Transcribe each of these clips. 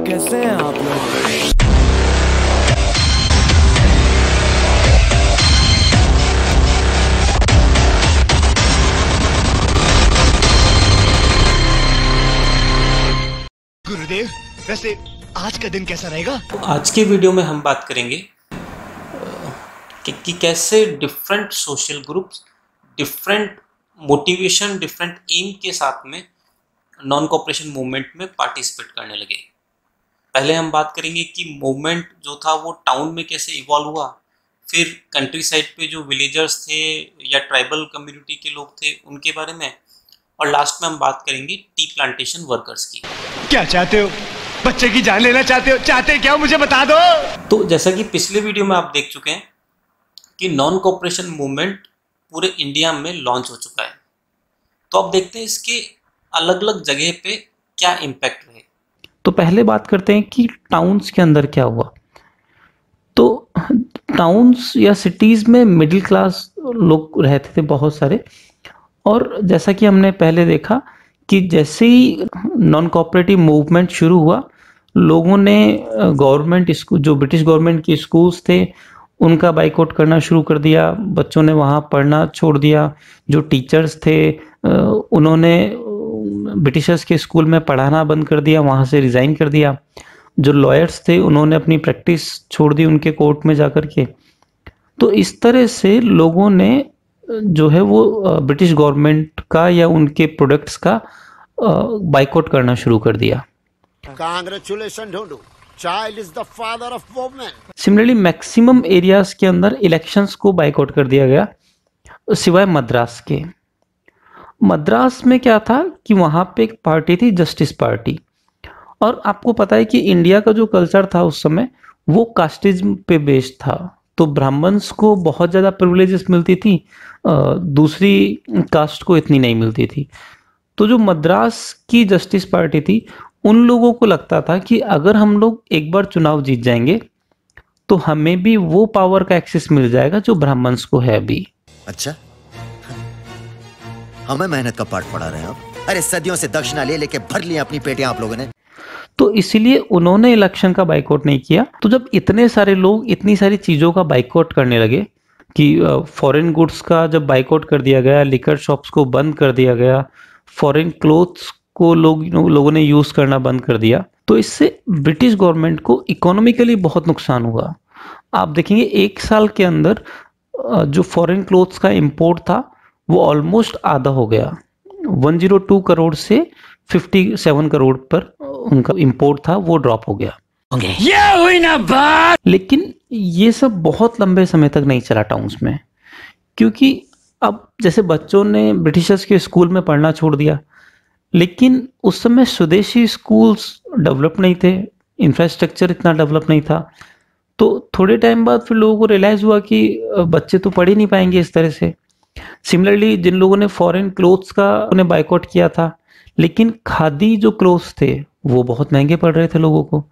कैसे हैं आप लोग? गुरुदेव, वैसे आज का दिन कैसा रहेगा? तो आज के वीडियो में हम बात करेंगे कि कैसे different social groups different motivation different aim के साथ में नॉन कोऑपरेशन मूवमेंट में पार्टिसिपेट करने लगे। पहले हम बात करेंगे कि मूवमेंट जो था वो टाउन में कैसे इवॉल्व हुआ, फिर कंट्री साइड पे जो विलेजर्स थे या ट्राइबल कम्युनिटी के लोग थे उनके बारे में, और लास्ट में हम बात करेंगे टी प्लांटेशन वर्कर्स की। क्या चाहते हो? बच्चे की जान लेना चाहते हो? चाहते क्या, मुझे बता दो। तो जैसा कि पिछले वीडियो में आप देख चुके हैं कि नॉन कोऑपरेशन मूवमेंट पूरे इंडिया में लॉन्च हो चुका है। तो अब देखते हैं इसके अलग अलग जगह पे क्या इम्पैक्ट रहे। तो पहले बात करते हैं कि टाउन्स के अंदर क्या हुआ। तो टाउन्स या सिटीज़ में मिडिल क्लास लोग रहते थे बहुत सारे, और जैसा कि हमने पहले देखा कि जैसे ही नॉन कोऑपरेटिव मूवमेंट शुरू हुआ, लोगों ने गवर्नमेंट स्कूल, जो ब्रिटिश गवर्नमेंट के स्कूल्स थे उनका बाइकआउट करना शुरू कर दिया। बच्चों ने वहाँ पढ़ना छोड़ दिया। जो टीचर्स थे उन्होंने ब्रिटिशर्स के स्कूल में पढ़ाना बंद कर दिया, वहाँ से रिज़ाइन कर दिया। जो लॉयर्स थे उन्होंने अपनी प्रैक्टिस छोड़ दी उनके कोर्ट में जाकर के। तो इस तरह से लोगों ने जो है वो ब्रिटिश गवर्नमेंट का या उनके प्रोडक्ट्स का बाइकआउट करना शुरू कर दिया। Congratulations, Dhondu. Child is the father of woman. Similarly maximum areas के अंदर इलेक्शंस को बाइकआउट कर दिया गया, सिवाय मद्रास के। मद्रास में क्या था कि वहाँ पे एक पार्टी थी, जस्टिस पार्टी। और आपको पता है कि इंडिया का जो कल्चर था उस समय वो कास्टिज्म पे बेस्ड था। तो ब्राह्मण्स को बहुत ज़्यादा प्रिविलेजेस मिलती थी, दूसरी कास्ट को इतनी नहीं मिलती थी। तो जो मद्रास की जस्टिस पार्टी थी, उन लोगों को लगता था कि अगर हम लोग एक बार चुनाव जीत जाएंगे तो हमें भी वो पावर का एक्सेस मिल जाएगा जो ब्राह्मण्स को है अभी। अच्छा, हमें मेहनत का पाठ पढ़ा रहे हैं आप। अरे सदियों से दक्षिणा ले लेके भर लिए अपनी पेटियां आप लोगों ने। तो इसीलिए उन्होंने इलेक्शन का बाइकआउट नहीं किया। तो जब इतने सारे लोग इतनी सारी चीज़ों का बाइकआउट करने लगे कि फॉरेन गुड्स का जब बाइकआउट कर दिया गया, लिकर शॉप्स को बंद कर दिया गया, फॉरेन क्लोथ्स को लोगों ने यूज़ करना बंद कर दिया, तो इससे ब्रिटिश गवर्नमेंट को इकोनॉमिकली बहुत नुकसान हुआ। आप देखेंगे एक साल के अंदर जो फॉरेन क्लोथ्स का इंपोर्ट था वो ऑलमोस्ट आधा हो गया। 102 करोड़ से 57 करोड़ पर उनका इंपोर्ट था, वो ड्रॉप हो गया। ये हुई ना बात। लेकिन ये सब बहुत लंबे समय तक नहीं चला टाउन्स में, क्योंकि अब जैसे बच्चों ने ब्रिटिशर्स के स्कूल में पढ़ना छोड़ दिया, लेकिन उस समय स्वदेशी स्कूल्स डेवलप नहीं थे, इंफ्रास्ट्रक्चर इतना डेवलप नहीं था। तो थोड़े टाइम बाद फिर लोगों को रियलाइज़ हुआ कि बच्चे तो पढ़ ही नहीं पाएंगे इस तरह से। सिमिलरली जिन लोगों ने फॉरेन क्लोथ्स का उन्हें बाइकआउट किया था, लेकिन खादी जो क्लोथ्स थे वो बहुत महंगे पड़ रहे थे लोगों को।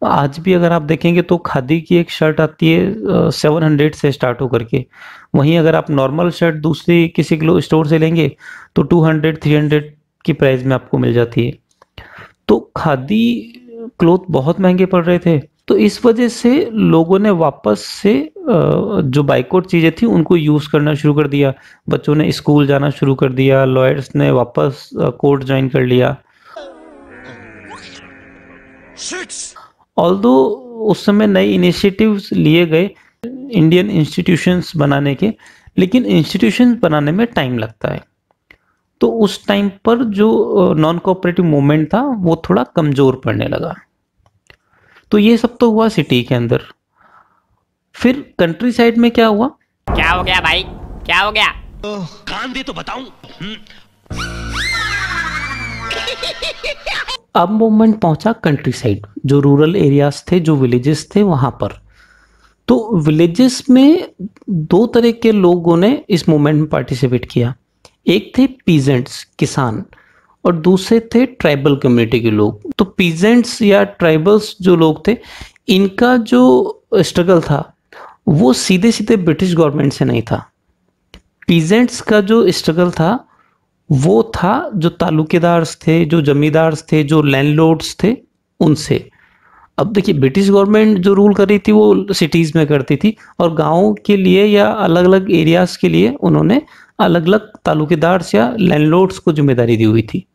आज भी अगर आप देखेंगे तो खादी की एक शर्ट आती है 700 से स्टार्ट होकर के, वहीं अगर आप नॉर्मल शर्ट दूसरी किसी स्टोर से लेंगे तो 200-300 की प्राइस में आपको मिल जाती है। तो खादी क्लोथ बहुत महंगे पड़ रहे थे। तो इस वजह से लोगों ने वापस से जो बाइकआउट चीज़ें थी उनको यूज़ करना शुरू कर दिया। बच्चों ने स्कूल जाना शुरू कर दिया, लॉयर्स ने वापस कोर्ट ज्वाइन कर लिया। ऑल्दो उस समय नए इनिशिएटिव्स लिए गए इंडियन इंस्टीट्यूशंस बनाने के, लेकिन इंस्टीट्यूशंस बनाने में टाइम लगता है। तो उस टाइम पर जो नॉन कोऑपरेटिव मूवमेंट था वो थोड़ा कमज़ोर पड़ने लगा। तो ये सब तो हुआ सिटी के अंदर। फिर कंट्री साइड में क्या हुआ? क्या हो गया भाई, क्या हो गया? कान दे तो बताऊं। अब मूवमेंट पहुंचा कंट्री साइड, जो रूरल एरियाज थे, जो विलेजेस थे वहां पर। तो विलेजेस में दो तरह के लोगों ने इस मूवमेंट में पार्टिसिपेट किया। एक थे पीजेंट्स, किसान, और दूसरे थे ट्राइबल कम्युनिटी के लोग। तो पीजेंट्स या ट्राइबल्स जो लोग थे, इनका जो स्ट्रगल था वो सीधे सीधे ब्रिटिश गवर्नमेंट से नहीं था। पीजेंट्स का जो स्ट्रगल था वो था जो तालुकेदार्स थे, जो जमींदार्स थे, जो लैंडलॉर्ड्स थे, उनसे। अब देखिए ब्रिटिश गवर्नमेंट जो रूल कर रही थी वो सिटीज में करती थी, और गाँव के लिए या अलग अलग एरियाज के लिए उन्होंने अलग अलग तालुकेदार्स या लैंडलॉर्ड्स को जिम्मेदारी दी हुई थी।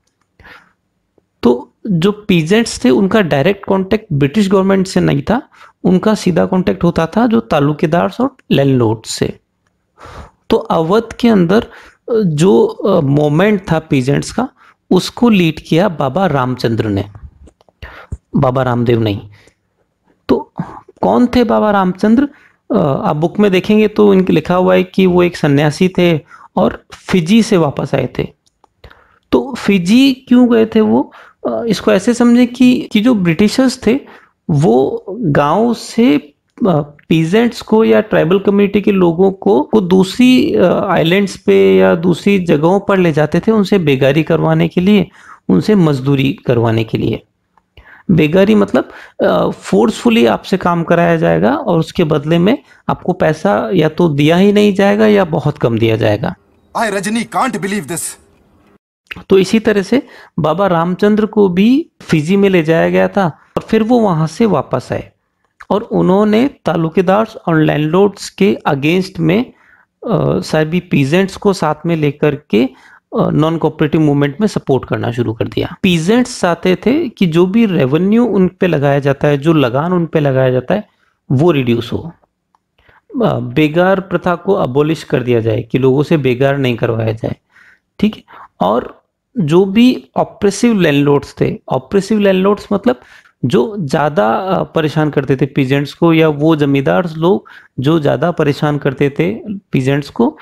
तो जो पीजेंट्स थे उनका डायरेक्ट कांटेक्ट ब्रिटिश गवर्नमेंट से नहीं था, उनका सीधा कांटेक्ट होता था जो तालुकेदार्स और लैंडलॉर्ड्स से। तो अवध के अंदर जो मोमेंट था पीजेंट्स का, उसको लीड किया बाबा रामचंद्र ने, बाबा रामदेव नहीं। तो कौन थे बाबा रामचंद्र? आप बुक में देखेंगे तो इनके लिखा हुआ है कि वो एक सन्यासी थे और फिजी से वापस आए थे। तो फिजी क्यों गए थे वो? इसको ऐसे समझे कि जो ब्रिटिशर्स थे वो गांव से पीजेंट्स को या ट्राइबल कम्युनिटी के लोगों को दूसरी आइलैंड्स पे या दूसरी जगहों पर ले जाते थे, उनसे बेगारी करवाने के लिए, उनसे मजदूरी करवाने के लिए। बेगारी मतलब फोर्सफुली आपसे काम कराया जाएगा और उसके बदले में आपको पैसा या तो दिया ही नहीं जाएगा या बहुत कम दिया जाएगा। I Rajani can't believe this. तो इसी तरह से बाबा रामचंद्र को भी फिजी में ले जाया गया था और फिर वो वहां से वापस आए और उन्होंने तालुकेदार्स और लैंडलॉर्ड्स के अगेंस्ट में सभी पीजेंट्स को साथ में लेकर के नॉन कोऑपरेटिव मूवमेंट में सपोर्ट करना शुरू कर दिया। पीजेंट्स चाहते थे कि जो भी रेवेन्यू उन पे लगाया जाता है, जो लगान उन पे लगाया जाता है, वो रिड्यूस हो, बेगार प्रथा को अबोलिश कर दिया जाए, कि लोगों से बेगार नहीं करवाया जाए, ठीक है। और जो भी ऑप्रेसिव लैंडलॉर्ड्स थे, ऑप्रेसिव लैंडलॉर्ड्स मतलब जो ज़्यादा परेशान करते थे पीजेंट्स को, या वो जमींदार लोग जो ज़्यादा परेशान करते थे पीजेंट्स को,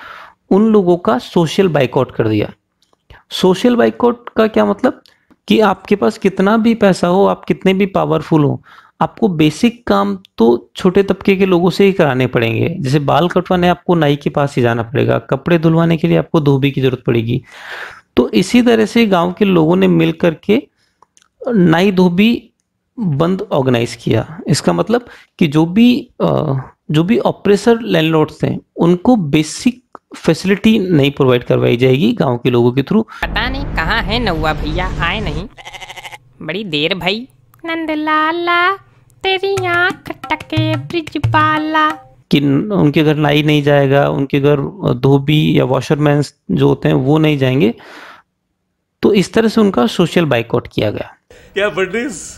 उन लोगों का सोशल बाइकआउट कर दिया। सोशल बाइकआउट का क्या मतलब? कि आपके पास कितना भी पैसा हो, आप कितने भी पावरफुल हो, आपको बेसिक काम तो छोटे तबके के लोगों से ही कराने पड़ेंगे। जैसे बाल कटवाने आपको नाई के पास ही जाना पड़ेगा, कपड़े धुलवाने के लिए आपको धोबी की जरूरत पड़ेगी। तो इसी तरह से गांव के लोगों ने मिल करके नाई धोबी बंद ऑर्गेनाइज किया। इसका मतलब कि जो भी ऑपरेसर लैंडलॉर्ड्स थे उनको बेसिक फैसिलिटी नहीं प्रोवाइड करवाई जाएगी गांव के लोगों के थ्रू। पता नहीं कहाँ है नौवा भैया, आए नहीं, बड़ी देर भाई। नंदलाला तेरी आँख टके ब्रिजबाला, कि उनके घर नाई नहीं जाएगा, उनके घर धोबी या वॉशरमैन जो होते हैं वो नहीं जाएंगे। तो इस तरह से उनका सोशल बाइकआउट किया गया। क्या बर्डिस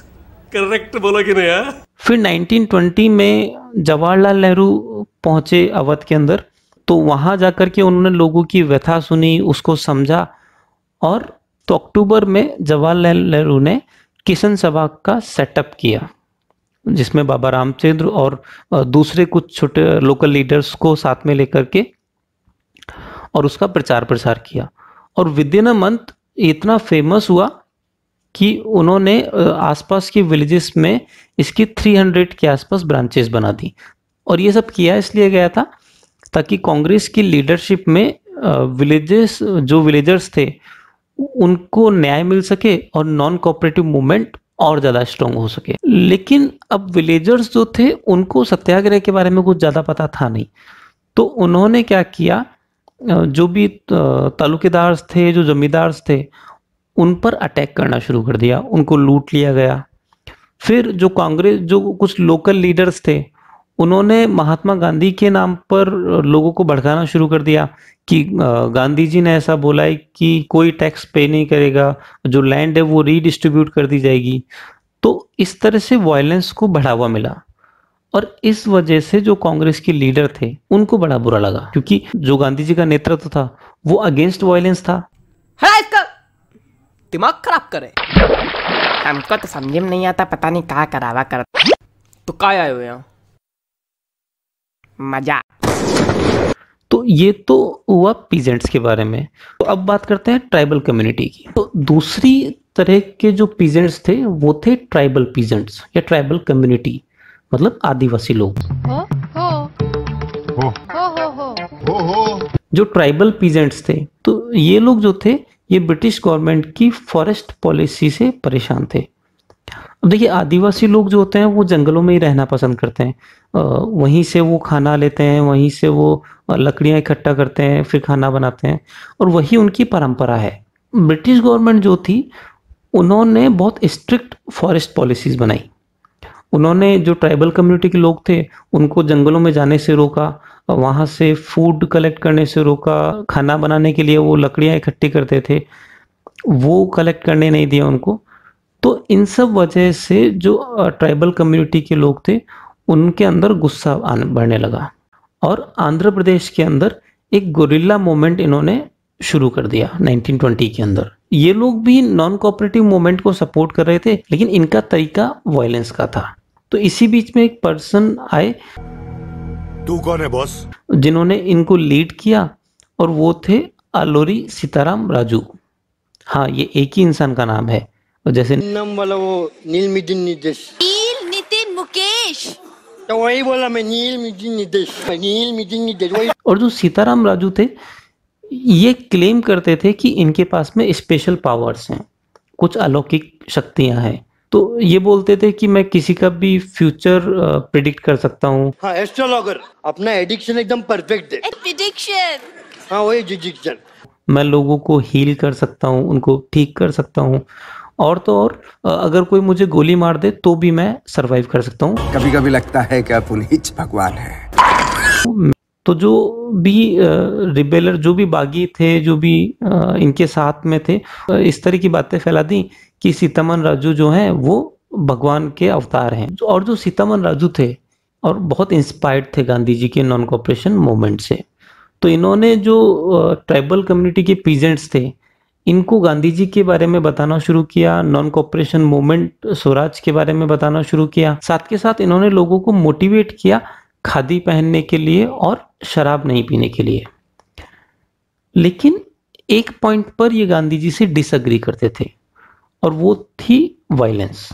करेक्ट बोला कि नहीं यार? फिर 1920 में जवाहरलाल नेहरू पहुंचे अवध के अंदर, तो वहां जाकर के उन्होंने लोगों की व्यथा सुनी, उसको समझा, और तो अक्टूबर में जवाहरलाल नेहरू ने किसान सभा का सेटअप किया, जिसमें बाबा रामचंद्र और दूसरे कुछ छोटे लोकल लीडर्स को साथ में लेकर के, और उसका प्रचार प्रसार किया। और विद इन अ मंथ इतना फेमस हुआ कि उन्होंने आसपास के विलेजेस में इसकी 300 के आसपास ब्रांचेस बना दी। और ये सब किया इसलिए गया था ताकि कांग्रेस की लीडरशिप में जो विलेजर्स थे उनको न्याय मिल सके और नॉन कोऑपरेटिव मूवमेंट और ज़्यादा स्ट्रॉन्ग हो सके। लेकिन अब विलेजर्स जो थे उनको सत्याग्रह के बारे में कुछ ज़्यादा पता था नहीं, तो उन्होंने क्या किया, जो भी तालुकेदार थे, जो जमींदार थे, उन पर अटैक करना शुरू कर दिया, उनको लूट लिया गया। फिर जो कुछ लोकल लीडर्स थे उन्होंने महात्मा गांधी के नाम पर लोगों को भड़काना शुरू कर दिया कि गांधी जी ने ऐसा बोला है कि कोई टैक्स पे नहीं करेगा, जो लैंड है वो रीडिस्ट्रीब्यूट कर दी जाएगी। तो इस तरह से वायलेंस को बढ़ावा मिला, और इस वजह से जो कांग्रेस के लीडर थे उनको बड़ा बुरा लगा, क्योंकि जो गांधी जी का नेतृत्व था वो अगेंस्ट वायलेंस था। हटा इसका दिमाग खराब करे। हमको तो समझ में नहीं आता, पता नहीं कहाँ करावा कर। तो क्या आए हो यहाँ? मजा। तो ये तो हुआ पीजेंट्स के बारे में। तो अब बात करते हैं ट्राइबल कम्युनिटी की। तो दूसरी तरह के जो पीजेंट्स थे वो थे ट्राइबल पीजेंट्स या ट्राइबल कम्युनिटी, मतलब आदिवासी लोग। जो ट्राइबल पीजेंट्स थे, तो ये लोग जो थे ये ब्रिटिश गवर्नमेंट की फॉरेस्ट पॉलिसी से परेशान थे। अब देखिए, आदिवासी लोग जो होते हैं वो जंगलों में ही रहना पसंद करते हैं, वहीं से वो खाना लेते हैं, वहीं से वो लकड़ियां इकट्ठा करते हैं, फिर खाना बनाते हैं, और वही उनकी परंपरा है। ब्रिटिश गवर्नमेंट जो थी उन्होंने बहुत स्ट्रिक्ट फॉरेस्ट पॉलिसीज बनाई, उन्होंने जो ट्राइबल कम्युनिटी के लोग थे उनको जंगलों में जाने से रोका, वहाँ से फूड कलेक्ट करने से रोका, खाना बनाने के लिए वो लकड़ियाँ इकट्ठी करते थे वो कलेक्ट करने नहीं दिया उनको। तो इन सब वजह से जो ट्राइबल कम्युनिटी के लोग थे उनके अंदर गुस्सा बढ़ने लगा और आंध्र प्रदेश के अंदर एक गोरिल्ला मूवमेंट इन्होंने शुरू कर दिया 1920 के अंदर। ये लोग भी नॉन कोऑपरेटिव मूवमेंट को सपोर्ट कर रहे थे लेकिन इनका तरीका वायलेंस का था। तो इसी बीच में एक पर्सन आए, तू कौन है बॉस? जिन्होंने इनको लीड किया और वो थे आलोरी सीताराम राजू। हाँ, ये एक ही इंसान का नाम है। और जैसे नाम वाला वो नील नितिन मुकेश, तो वही बोला मैं, नील नितिन निदेश वही। और जो सीताराम राजू थे ये क्लेम करते थे कि इनके पास में स्पेशल पावर्स हैं, कुछ अलौकिक शक्तियां हैं। तो ये बोलते थे कि मैं किसी का भी फ्यूचर प्रिडिक्ट कर सकता हूँ। हाँ, एस्ट्रोलॉगर, अपना एडिक्शन एकदम परफेक्ट है। प्रिडिक्शन, हाँ वही प्रिडिक्शन। मैं लोगों को हील कर सकता हूँ, उनको ठीक कर सकता हूँ, और तो और अगर कोई मुझे गोली मार दे तो भी मैं सरवाइव कर सकता हूँ। कभी कभी लगता है कि आप उन्हीं भगवान है। तो जो भी रिबेलर, जो भी बागी थे, जो भी इनके साथ में थे, इस तरह की बातें फैला दी कि सीतामन राजू जो हैं वो भगवान के अवतार हैं। और जो सीतामन राजू थे और बहुत इंस्पायर्ड थे गांधी जी के नॉन कोऑपरेशन मूवमेंट से, तो इन्होंने जो ट्राइबल कम्युनिटी के पीजेंट्स थे इनको गांधी जी के बारे में बताना शुरू किया, नॉन कोऑपरेशन मूवमेंट स्वराज के बारे में बताना शुरू किया। साथ के साथ इन्होंने लोगों को मोटिवेट किया खादी पहनने के लिए और शराब नहीं पीने के लिए। लेकिन एक पॉइंट पर ये गांधी जी से डिसएग्री करते थे और वो थी वायलेंस।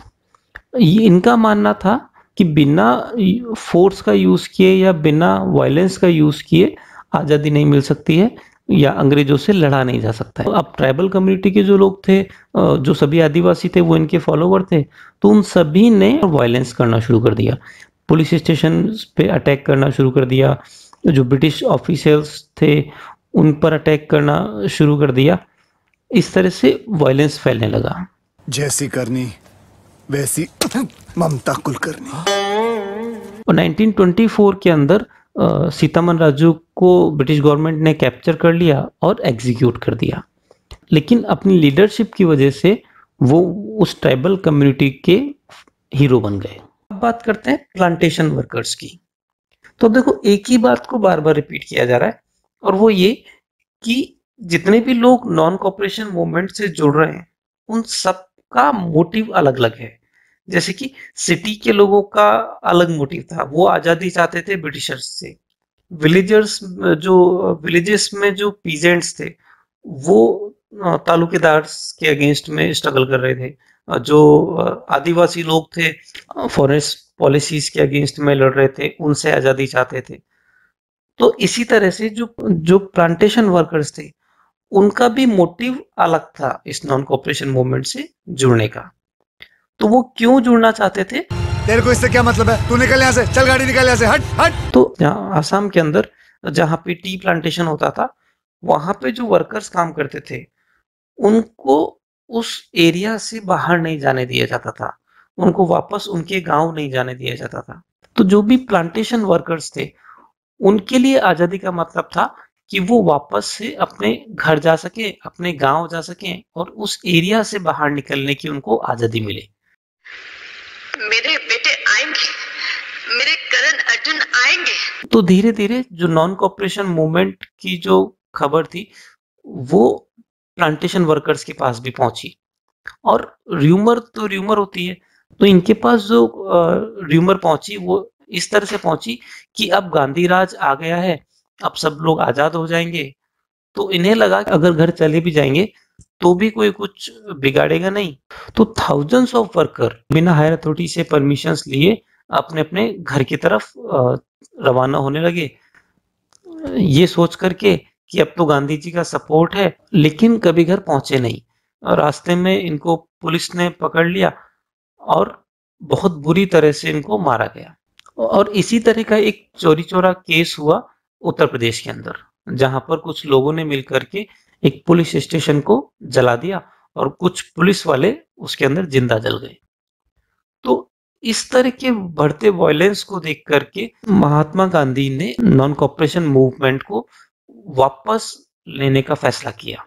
ये इनका मानना था कि बिना फोर्स का यूज किए या बिना वायलेंस का यूज किए आज़ादी नहीं मिल सकती है या अंग्रेजों से लड़ा नहीं जा सकता है। अब ट्राइबल कम्युनिटी के जो लोग थे, जो सभी आदिवासी थे, वो इनके फॉलोवर थे, तो उन सभी ने वायलेंस करना शुरू कर दिया। पुलिस स्टेशन पे अटैक करना शुरू कर दिया, जो ब्रिटिश ऑफिशियल्स थे उन पर अटैक करना शुरू कर दिया। इस तरह से वायलेंस फैलने लगा। जैसी करनी वैसी ममता कुलकर्णी। और 1924 के अंदर सीतामन राजू को ब्रिटिश गवर्नमेंट ने कैप्चर कर लिया और एग्जीक्यूट कर दिया। लेकिन अपनी लीडरशिप की वजह से वो उस ट्राइबल कम्युनिटी के हीरो बन गए। अब बात करते हैं प्लांटेशन वर्कर्स की। तो देखो, एक ही बात को बार बार रिपीट किया जा रहा है और वो ये कि जितने भी लोग नॉन कोऑपरेशन मूवमेंट से जुड़ रहे हैं उन सबका मोटिव अलग अलग है। जैसे कि सिटी के लोगों का अलग मोटिव था, वो आज़ादी चाहते थे ब्रिटिशर्स से। विलेजेस में जो पीजेंट्स थे वो तालुकेदार के अगेंस्ट में स्ट्रगल कर रहे थे। जो आदिवासी लोग थे फॉरेस्ट पॉलिसीज के अगेंस्ट में लड़ रहे थे, उनसे आज़ादी चाहते थे। तो इसी तरह से जो प्लांटेशन वर्कर्स थे उनका भी मोटिव अलग था इस नॉन कोऑपरेशन मूवमेंट से जुड़ने का। तो वो क्यों जुड़ना चाहते थे? तेरे को इससे क्या मतलब है? तू निकल यहाँ से, चल गाड़ी निकल यहाँ से, हट हट। तो आसाम के अंदर जहाँ पे टी प्लांटेशन होता था वहां पे जो वर्कर्स काम करते थे उनको उस एरिया से बाहर नहीं जाने दिया जाता था, उनको वापस उनके गांव नहीं जाने दिया जाता था। तो जो भी प्लांटेशन वर्कर्स थे उनके लिए आजादी का मतलब था कि वो वापस से अपने घर जा सके, अपने गांव जा सके और उस एरिया से बाहर निकलने की उनको आजादी मिले। मेरे बेटे आएंगे, मेरे करण अर्जुन आएंगे। तो धीरे धीरे जो नॉन कोऑपरेशन मूवमेंट की जो खबर थी वो प्लांटेशन वर्कर्स के पास भी पहुंची। और र्यूमर तो र्यूमर होती है, तो इनके पास जो र्यूमर पहुंची वो इस तरह से पहुंची कि अब गांधी राज आ गया है, अब सब लोग आजाद हो जाएंगे। तो इन्हें लगा कि अगर घर चले भी जाएंगे तो भी कोई कुछ बिगाड़ेगा नहीं। तो थाउजेंड्स ऑफ वर्कर बिना हायर अथॉरिटी से परमिशंस लिए अपने अपने घर की तरफ रवाना होने लगे, ये सोच करके कि अब तो गांधी जी का सपोर्ट है। लेकिन कभी घर पहुंचे नहीं और रास्ते में इनको पुलिस ने पकड़ लिया और बहुत बुरी तरह से इनको मारा गया। और इसी तरह का एक चोरी चोरा केस हुआ उत्तर प्रदेश के अंदर, जहां पर कुछ लोगों ने मिलकर के एक पुलिस स्टेशन को जला दिया और कुछ पुलिस वाले उसके अंदर जिंदा जल गए। तो इस तरह के बढ़ते वायलेंस को देख करके महात्मा गांधी ने नॉन कॉपरेशन मूवमेंट को वापस लेने का फैसला किया।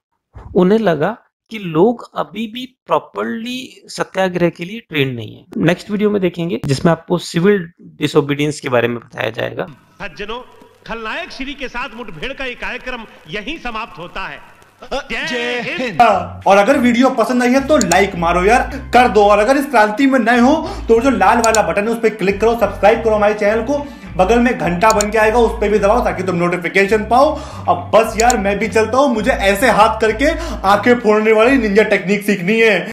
उन्हें लगा कि लोग अभी भी प्रॉपर्ली सत्याग्रह के लिए ट्रेंड नहीं है। नेक्स्ट वीडियो में देखेंगे जिसमें आपको सिविल डिसोबीडियंस के बारे में बताया जाएगा। सज्जनों, खलनायक श्री के साथ मुठभेड़ का ये कार्यक्रम यहीं समाप्त होता है। जय हिंद। और अगर वीडियो पसंद आई है तो लाइक मारो यार, कर दो। और अगर इस क्रांति में नए हो तो जो लाल वाला बटन है उस पर क्लिक करो, सब्सक्राइब करो हमारे चैनल को, बगल में घंटा बन के आएगा उस पर भी दबाओ ताकि तुम नोटिफिकेशन पाओ। अब बस यार मैं भी चलता हूं, मुझे ऐसे हाथ करके आंखें फोड़ने वाली निंजा टेक्निक सीखनी है।